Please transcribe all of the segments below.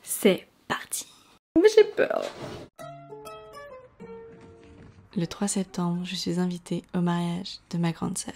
c'est parti. Mais j'ai peur. Le 3 septembre, je suis invitée au mariage de ma grande sœur.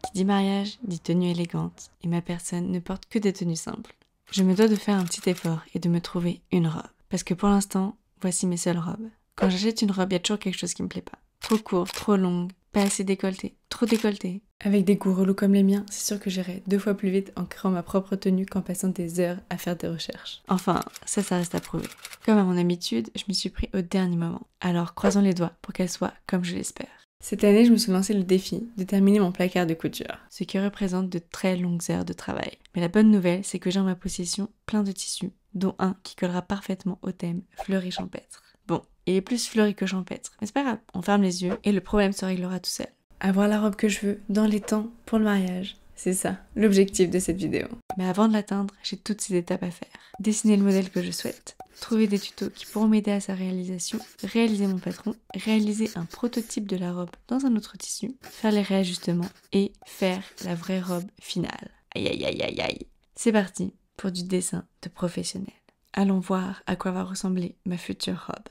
Qui dit mariage, dit tenue élégante, et ma personne ne porte que des tenues simples. Je me dois de faire un petit effort et de me trouver une robe. Parce que pour l'instant, voici mes seules robes. Quand j'achète une robe, il y a toujours quelque chose qui me plaît pas. Trop courte, trop longue, pas assez décolletée, trop décolletée. Avec des goûts relous comme les miens, c'est sûr que j'irai 2 fois plus vite en créant ma propre tenue qu'en passant des heures à faire des recherches. Enfin, ça reste à prouver. Comme à mon habitude, je m'y suis pris au dernier moment. Alors croisons les doigts pour qu'elle soit comme je l'espère. Cette année, je me suis lancé le défi de terminer mon placard de couture, ce qui représente de très longues heures de travail. Mais la bonne nouvelle, c'est que j'ai en ma possession plein de tissus, dont un qui collera parfaitement au thème fleuri champêtre. Bon, il est plus fleuri que champêtre, mais c'est pas grave, on ferme les yeux et le problème se réglera tout seul. Avoir la robe que je veux, dans les temps, pour le mariage. C'est ça, l'objectif de cette vidéo. Mais avant de l'atteindre, j'ai toutes ces étapes à faire. Dessiner le modèle que je souhaite, trouver des tutos qui pourront m'aider à sa réalisation, réaliser mon patron, réaliser un prototype de la robe dans un autre tissu, faire les réajustements et faire la vraie robe finale. Aïe aïe aïe aïe aïe. C'est parti pour du dessin de professionnel. Allons voir à quoi va ressembler ma future robe.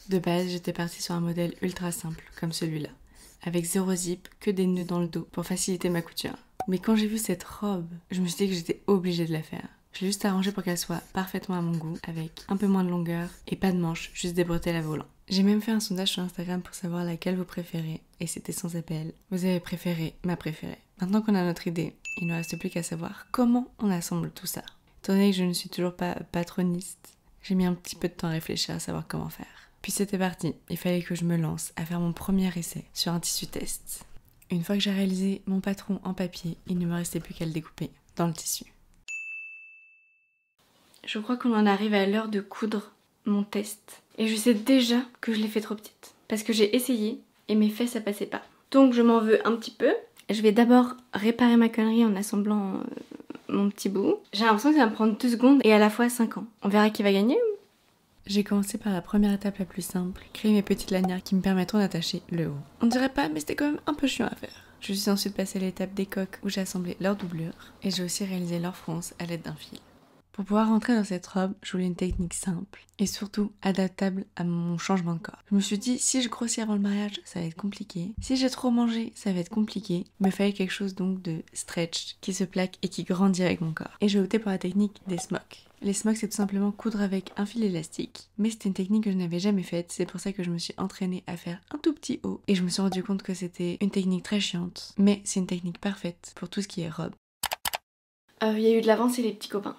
De base, j'étais partie sur un modèle ultra simple, comme celui-là. Avec 0 zip, que des nœuds dans le dos pour faciliter ma couture. Mais quand j'ai vu cette robe, je me suis dit que j'étais obligée de la faire. J'ai juste arrangé pour qu'elle soit parfaitement à mon goût, avec un peu moins de longueur et pas de manches, juste des bretelles à volant. J'ai même fait un sondage sur Instagram pour savoir laquelle vous préférez, et c'était sans appel. Vous avez préféré ma préférée. Maintenant qu'on a notre idée, il ne reste plus qu'à savoir comment on assemble tout ça. Étant donné que je ne suis toujours pas patroniste, j'ai mis un petit peu de temps à réfléchir à savoir comment faire. Puis c'était parti, il fallait que je me lance à faire mon premier essai sur un tissu test. Une fois que j'ai réalisé mon patron en papier, il ne me restait plus qu'à le découper dans le tissu. Je crois qu'on en arrive à l'heure de coudre mon test. Et je sais déjà que je l'ai fait trop petite. Parce que j'ai essayé et mes fesses ça passait pas. Donc je m'en veux un petit peu. Je vais d'abord réparer ma connerie en assemblant mon petit bout. J'ai l'impression que ça va me prendre 2 secondes et à la fois 5 ans. On verra qui va gagner. J'ai commencé par la première étape la plus simple, créer mes petites lanières qui me permettront d'attacher le haut. On dirait pas, mais c'était quand même un peu chiant à faire. Je suis ensuite passée à l'étape des coques où j'ai assemblé leurs doublures et j'ai aussi réalisé leur fronce à l'aide d'un fil. Pour pouvoir rentrer dans cette robe, je voulais une technique simple et surtout adaptable à mon changement de corps. Je me suis dit, si je grossis avant le mariage, ça va être compliqué. Si j'ai trop mangé, ça va être compliqué. Il me fallait quelque chose donc de stretch, qui se plaque et qui grandit avec mon corps. Et j'ai opté pour la technique des smocks. Les smocks, c'est tout simplement coudre avec un fil élastique. Mais c'était une technique que je n'avais jamais faite, c'est pour ça que je me suis entraînée à faire un tout petit haut. Et je me suis rendu compte que c'était une technique très chiante, mais c'est une technique parfaite pour tout ce qui est robe. Il y a eu de l'avance et les petits copains.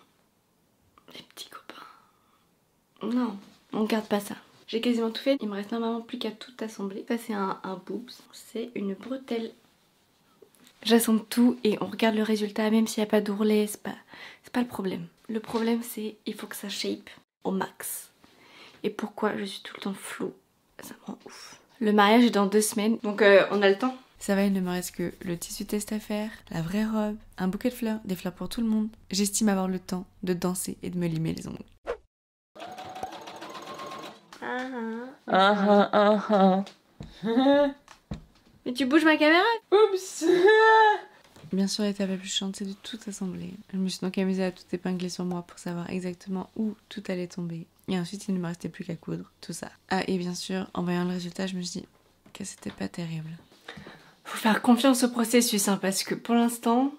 Les petits copains. Non, on garde pas ça. J'ai quasiment tout fait, il me reste normalement plus qu'à tout assembler. Ça c'est un boobs, c'est une bretelle. J'assemble tout et on regarde le résultat, même s'il n'y a pas d'ourlet, c'est pas le problème. Le problème c'est il faut que ça shape au max. Et pourquoi je suis tout le temps floue, ça me rend ouf. Le mariage est dans 2 semaines, donc on a le temps. Ça va, il ne me reste que le tissu test à faire, la vraie robe, un bouquet de fleurs, des fleurs pour tout le monde. J'estime avoir le temps de danser et de me limer les ongles. Mais tu bouges ma caméra. Oups. Bien sûr, l'étape la plus chiante, c'est de tout assembler. Je me suis donc amusée à tout épingler sur moi pour savoir exactement où tout allait tomber. Et ensuite, il ne me restait plus qu'à coudre tout ça. Ah, et bien sûr, en voyant le résultat, je me suis dit que c'était pas terrible. Faut faire confiance au processus, hein, parce que pour l'instant,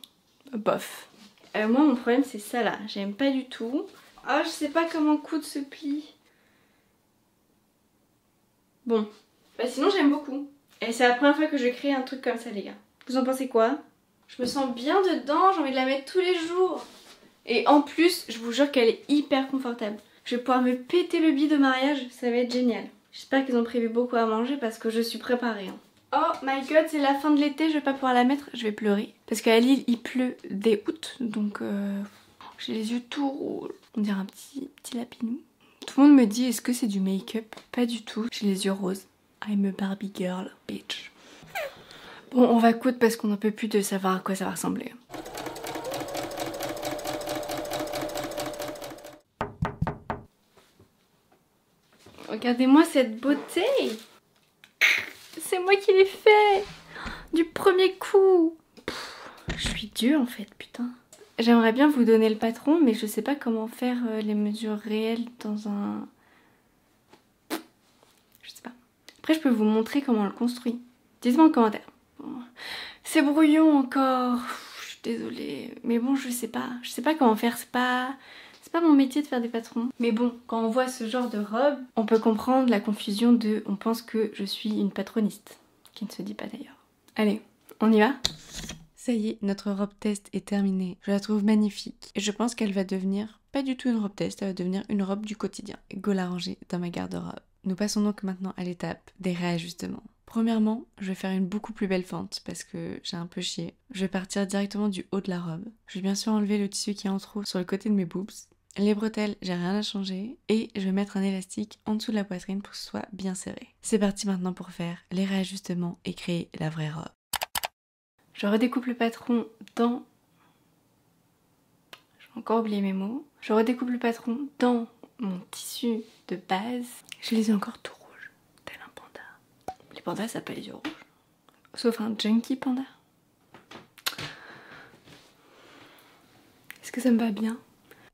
bof. Moi, mon problème, c'est ça là. J'aime pas du tout. Ah, je sais pas comment coudre ce pli. Bon. Bah, sinon, j'aime beaucoup. Et c'est la première fois que je crée un truc comme ça, les gars. Vous en pensez quoi? Je me sens bien dedans, j'ai envie de la mettre tous les jours. Et en plus, je vous jure qu'elle est hyper confortable. Je vais pouvoir me péter le bide de mariage, ça va être génial. J'espère qu'ils ont prévu beaucoup à manger parce que je suis préparée. Hein. Oh my god, c'est la fin de l'été, je vais pas pouvoir la mettre, je vais pleurer. Parce qu'à Lille, il pleut dès août, donc j'ai les yeux tout rouges. On dirait un petit lapinou. Tout le monde me dit, est-ce que c'est du make-up? Pas du tout, j'ai les yeux roses. I'm a Barbie girl, bitch. Bon, on va coudre parce qu'on n'en peut plus de savoir à quoi ça va ressembler. Regardez-moi cette beauté! C'est moi qui l'ai fait! Du premier coup! Je suis dure en fait, putain. J'aimerais bien vous donner le patron, mais je sais pas comment faire les mesures réelles dans un... Je sais pas. Après, je peux vous montrer comment on le construit. Dites-moi en commentaire. Bon. C'est brouillon encore. Je suis désolée. Mais bon, je sais pas. Je sais pas comment faire. C'est pas mon métier de faire des patrons. Mais bon, quand on voit ce genre de robe, on peut comprendre la confusion de... On pense que je suis une patroniste. Qui ne se dit pas d'ailleurs. Allez, on y va ? Ça y est, notre robe test est terminée. Je la trouve magnifique. Et je pense qu'elle va devenir pas du tout une robe test, elle va devenir une robe du quotidien. Go la ranger dans ma garde-robe. Nous passons donc maintenant à l'étape des réajustements. Premièrement, je vais faire une beaucoup plus belle fente parce que j'ai un peu chié. Je vais partir directement du haut de la robe. Je vais bien sûr enlever le tissu qui est en trop sur le côté de mes boobs. Les bretelles, j'ai rien à changer. Et je vais mettre un élastique en dessous de la poitrine pour que ce soit bien serré. C'est parti maintenant pour faire les réajustements et créer la vraie robe. Je redécoupe le patron dans... J'ai encore oublié mes mots. Je redécoupe le patron dans mon tissu de base. Je les ai encore tout rouges, tel un panda. Les pandas, ça n'a pas les yeux rouges. Sauf un junkie panda. Est-ce que ça me va bien ?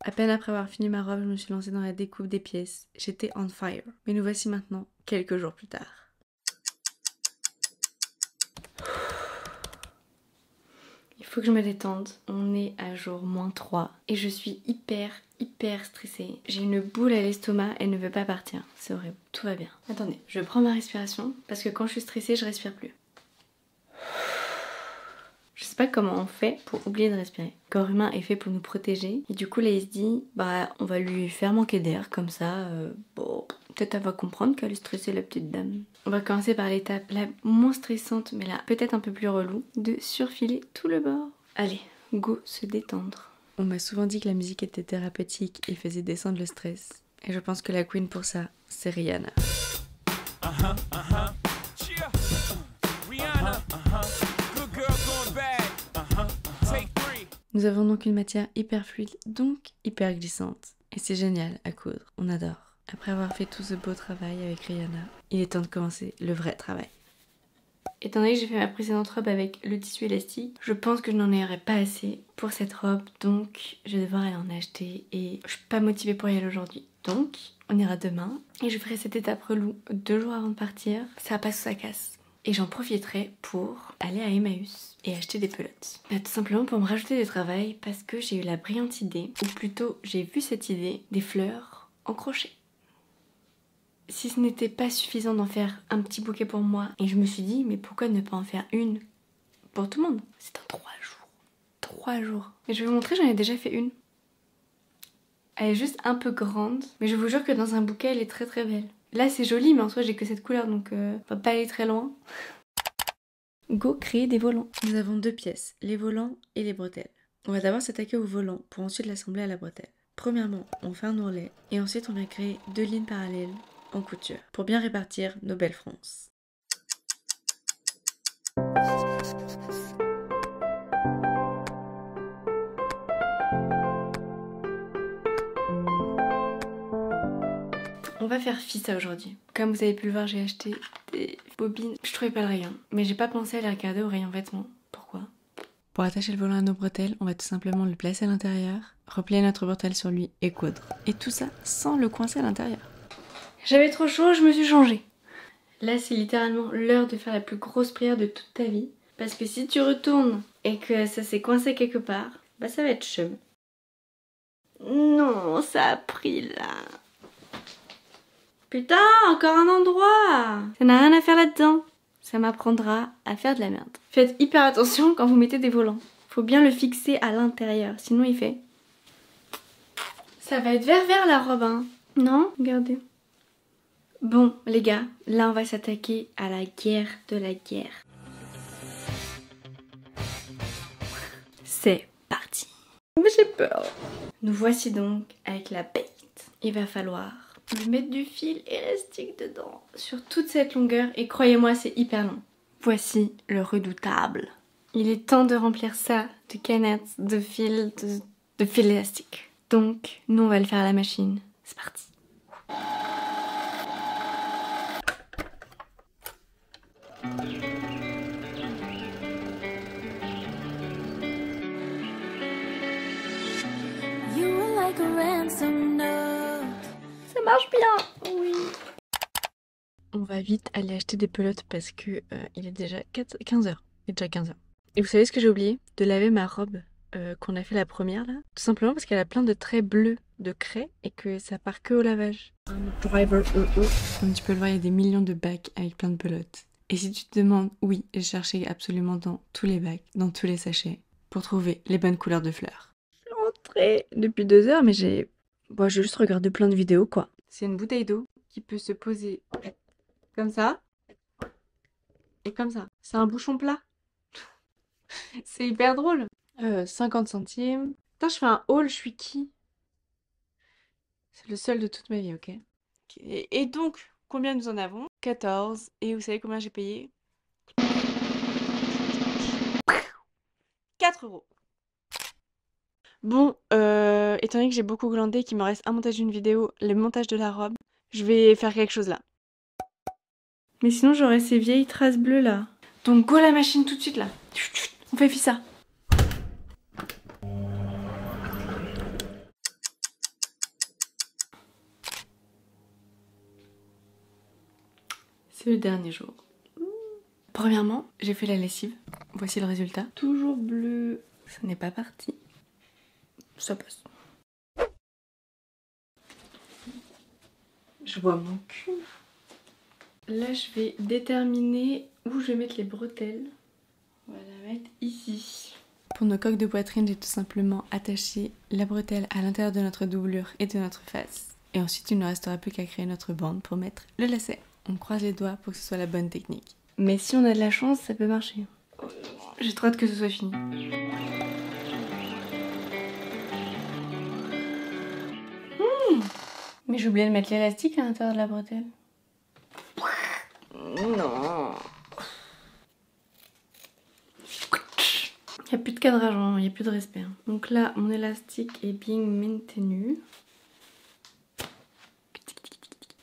À peine après avoir fini ma robe, je me suis lancée dans la découpe des pièces. J'étais on fire. Mais nous voici maintenant, quelques jours plus tard. Il faut que je me détende. On est à jour -3 et je suis hyper stressée. J'ai une boule à l'estomac, elle ne veut pas partir. C'est horrible, tout va bien. Attendez, je prends ma respiration parce que quand je suis stressée, je respire plus. Je sais pas comment on fait pour oublier de respirer. Le corps humain est fait pour nous protéger et du coup là il se dit bah on va lui faire manquer d'air comme ça, bon peut-être elle va comprendre qu'elle est stressée la petite dame. On va commencer par l'étape la moins stressante mais là peut-être un peu plus relou, de surfiler tout le bord. Allez, go se détendre. On m'a souvent dit que la musique était thérapeutique et faisait descendre le stress. Et je pense que la queen pour ça, c'est Rihanna. Nous avons donc une matière hyper fluide, donc hyper glissante. Et c'est génial à coudre, on adore. Après avoir fait tout ce beau travail avec Rihanna, il est temps de commencer le vrai travail. Étant donné que j'ai fait ma précédente robe avec le tissu élastique, je pense que je n'en aurai pas assez pour cette robe, donc je vais devoir aller en acheter et je suis pas motivée pour y aller aujourd'hui. Donc on ira demain et je ferai cette étape relou 2 jours avant de partir, ça passe ou ça casse. Et j'en profiterai pour aller à Emmaüs et acheter des pelotes. Bah, tout simplement pour me rajouter du travail parce que j'ai eu la brillante idée, ou plutôt j'ai vu cette idée, des fleurs en crochet. Si ce n'était pas suffisant d'en faire un petit bouquet pour moi, et je me suis dit mais pourquoi ne pas en faire une pour tout le monde? C'est en 3 jours. 3 jours. Et je vais vous montrer, j'en ai déjà fait une. Elle est juste un peu grande, mais je vous jure que dans un bouquet elle est très belle. Là c'est joli mais en soi j'ai que cette couleur donc on va pas aller très loin. Go créer des volants. Nous avons 2 pièces, les volants et les bretelles. On va d'abord s'attaquer au volant pour ensuite l'assembler à la bretelle. Premièrement, on fait un ourlet et ensuite on vient créer 2 lignes parallèles en couture pour bien répartir nos belles fronces. On va faire fissa aujourd'hui. Comme vous avez pu le voir, j'ai acheté des bobines. Je trouvais pas le rayon, mais j'ai pas pensé à les regarder au rayon vêtements. Pourquoi? Pour attacher le volant à nos bretelles, on va tout simplement le placer à l'intérieur, replier notre bretelle sur lui et coudre. Et tout ça sans le coincer à l'intérieur. J'avais trop chaud, je me suis changée. Là, c'est littéralement l'heure de faire la plus grosse prière de toute ta vie. Parce que si tu retournes et que ça s'est coincé quelque part, bah ça va être chum. Non, ça a pris là. Putain, encore un endroit. Ça n'a rien à faire là-dedans. Ça m'apprendra à faire de la merde. Faites hyper attention quand vous mettez des volants. Faut bien le fixer à l'intérieur, sinon il fait... Ça va être vert la robe, hein. Non? Regardez. Bon, les gars, là on va s'attaquer à la guerre de la guerre. C'est parti. Mais j'ai peur. Nous voici donc avec la bête. Il va falloir mettre du fil élastique dedans sur toute cette longueur et croyez-moi c'est hyper long. Voici le redoutable. Il est temps de remplir ça de canettes, de fil, de fil élastique. Donc nous on va le faire à la machine. C'est parti. marche bien. Oui. On va vite aller acheter des pelotes parce que il est déjà 15h. Il est déjà 15h. Et vous savez ce que j'ai oublié? De laver ma robe qu'on a fait la première là. Tout simplement parce qu'elle a plein de traits bleus de craie et que ça part que au lavage. Comme tu peux le voir, il y a des millions de bacs avec plein de pelotes. Et si tu te demandes, oui, j'ai cherché absolument dans tous les bacs, dans tous les sachets, pour trouver les bonnes couleurs de fleurs. Je suis rentrée depuis 2 heures, mais j'ai juste regardé plein de vidéos, quoi. C'est une bouteille d'eau qui peut se poser comme ça et comme ça. C'est un bouchon plat. C'est hyper drôle. 50 centimes. Putain, je fais un haul, je suis qui? C'est le seul de toute ma vie, ok? Et donc, combien nous en avons? 14. Et vous savez combien j'ai payé? 4 euros. Bon, étant donné que j'ai beaucoup glandé, qu'il me reste un montage d'une vidéo, le montage de la robe, je vais faire quelque chose là. Mais sinon, j'aurais ces vieilles traces bleues là. Donc, go la machine tout de suite là. On fait ça. C'est le dernier jour. Premièrement, j'ai fait la lessive. Voici le résultat. Toujours bleu. Ça n'est pas parti. Ça passe. Je vois mon cul. Là, je vais déterminer où je vais mettre les bretelles. On va la mettre ici. Pour nos coques de poitrine, j'ai tout simplement attaché la bretelle à l'intérieur de notre doublure et de notre face. Et ensuite, il ne restera plus qu'à créer notre bande pour mettre le lacet. On croise les doigts pour que ce soit la bonne technique. Mais si on a de la chance, ça peut marcher. J'ai trop hâte que ce soit fini. Mais j'ai oublié de mettre l'élastique à l'intérieur de la bretelle. Non. Il n'y a plus de cadrage, il n'y a plus de respect. Donc là, mon élastique est bien maintenu.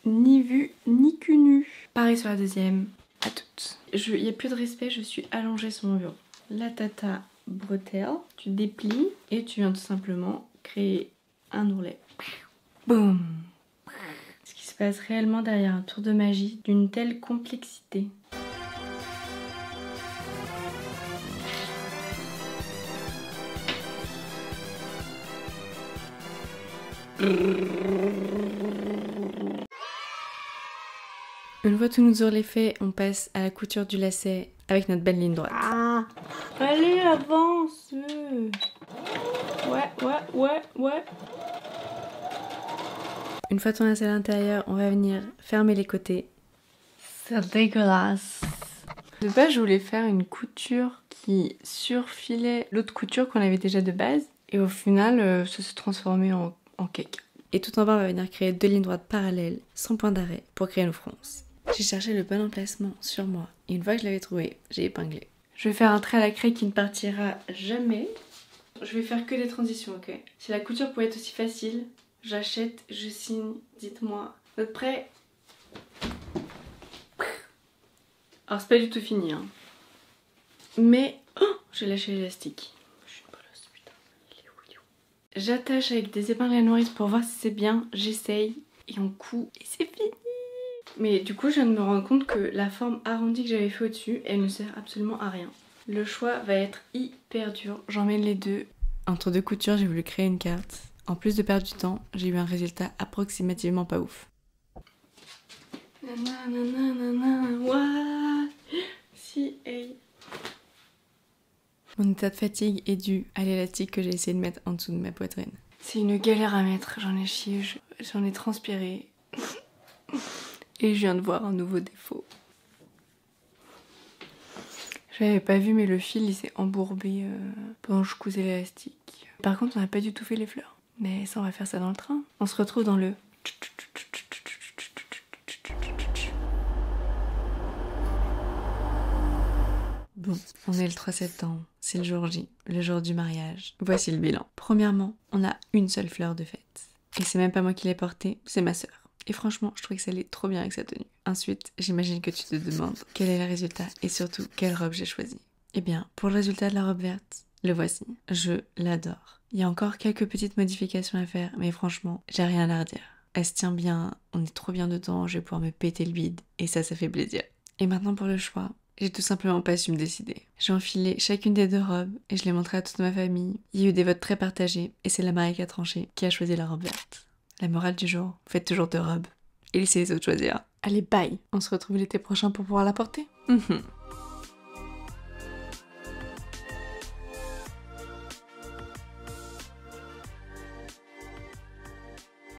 Ni vu, ni cul nu. Pareil sur la deuxième. À toutes. Il n'y a plus de respect, je suis allongée sur mon bureau. La tata bretelle, tu déplies et tu viens tout simplement créer un ourlet. Boum. Ce qui se passe réellement derrière un tour de magie d'une telle complexité. Une fois tous nos ourlets faits, on passe à la couture du lacet avec notre belle ligne droite. Ah, allez, avance. Ouais. Une fois ton lacet à l'intérieur, on va venir fermer les côtés. C'est dégueulasse. De base, je voulais faire une couture qui surfilait l'autre couture qu'on avait déjà de base. Et au final, ça s'est transformé en cake. Et tout en bas, on va venir créer 2 lignes droites parallèles, sans point d'arrêt, pour créer nos fronces. J'ai cherché le bon emplacement sur moi. Et une fois que je l'avais trouvé, j'ai épinglé. Je vais faire un trait à la craie qui ne partira jamais. Je vais faire que des transitions, ok? Si la couture pouvait être aussi facile, j'achète, je signe, dites-moi. Vous êtes prêts? Alors c'est pas du tout fini, hein. Mais... Oh, j'ai lâché l'élastique. Je suis une bolosse, putain. Il est où? J'attache avec des épingles à nourrice pour voir si c'est bien. J'essaye. Et on coud. Et c'est fini. Mais du coup, je viens de me rendre compte que la forme arrondie que j'avais fait au-dessus, elle ne sert absolument à rien. Le choix va être hyper dur. J'emmène les deux. Entre deux coutures, j'ai voulu créer une carte. En plus de perdre du temps, j'ai eu un résultat approximativement pas ouf. Si, hey. Mon état de fatigue est dû à l'élastique que j'ai essayé de mettre en dessous de ma poitrine. C'est une galère à mettre, j'en ai chié, j'en ai transpiré. Et je viens de voir un nouveau défaut. J'avais pas vu, mais le fil il s'est embourbé pendant que je cousais l'élastique. Par contre, on n'a pas du tout fait les fleurs. Mais ça, on va faire ça dans le train. On se retrouve dans le... Bon, on est le 3 septembre, c'est le jour J, le jour du mariage. Voici le bilan. Premièrement, on a une seule fleur de fête. Et c'est même pas moi qui l'ai portée, c'est ma sœur. Et franchement, je trouvais que ça allait trop bien avec sa tenue. Ensuite, j'imagine que tu te demandes quel est le résultat et surtout quelle robe j'ai choisie. Eh bien, pour le résultat de la robe verte, le voici. Je l'adore. Il y a encore quelques petites modifications à faire, mais franchement, j'ai rien à redire. elle se tient bien, on est trop bien dedans, je vais pouvoir me péter le bide et ça fait plaisir. Et maintenant pour le choix, j'ai tout simplement pas su me décider. J'ai enfilé chacune des 2 robes et je l'ai montré à toute ma famille. Il y a eu des votes très partagés et c'est la mariée qui a tranché, qui a choisi la robe verte. La morale du jour, faites toujours 2 robes et laissez les autres choisir. Allez bye, on se retrouve l'été prochain pour pouvoir la porter.